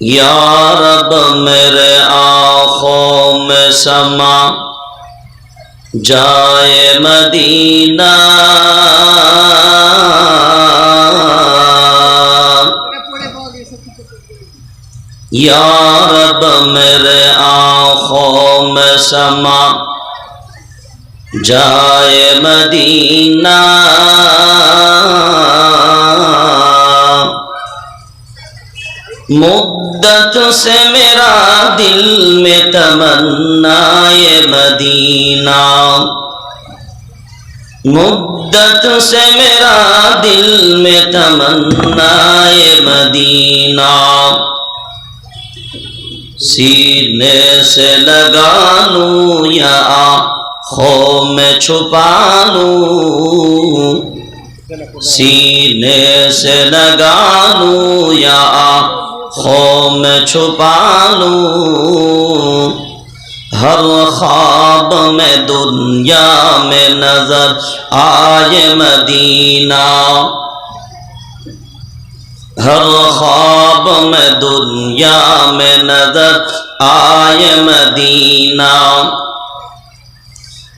या रब मेरे आँखों में समा जाए मदीना, या रब मेरे आँखों में समा जाए मदीना। मुद्दत से मेरा दिल में तमन्ना ये मदीना, मुद्दत से मेरा दिल में तमन्ना ये मदीना। सीने से लगा लूं या आँखों में छुपा लूं, सीने से लगा लूं या आँखों में छुपा लूं। हर ख्वाब में दुनिया में नजर आए मदीना, हर ख्वाब में दुनिया में नजर आए मदीना।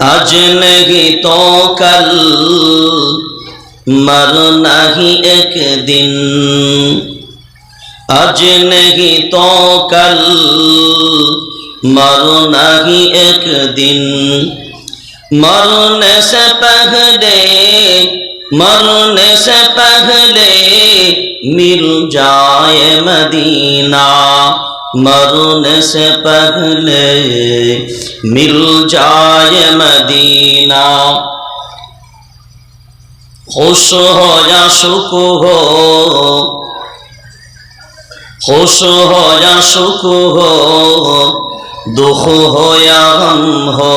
आज नहीं तो कल मरना ही एक दिन, आज नहीं तो कल मरना ही एक दिन। मरने से पहले, मरने से पहले मिल जाए मदीना, मरने से पहले मिल जाए मदीना। खुश हो या सुख हो, खुश हो या सुख हो, दुख हो या गम हो,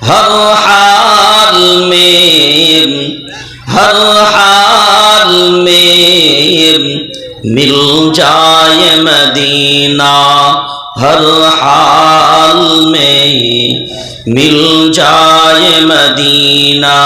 हर हाल में, हर हाल में मिल जाए मदीना, हर हाल में मिल जाए मदीना।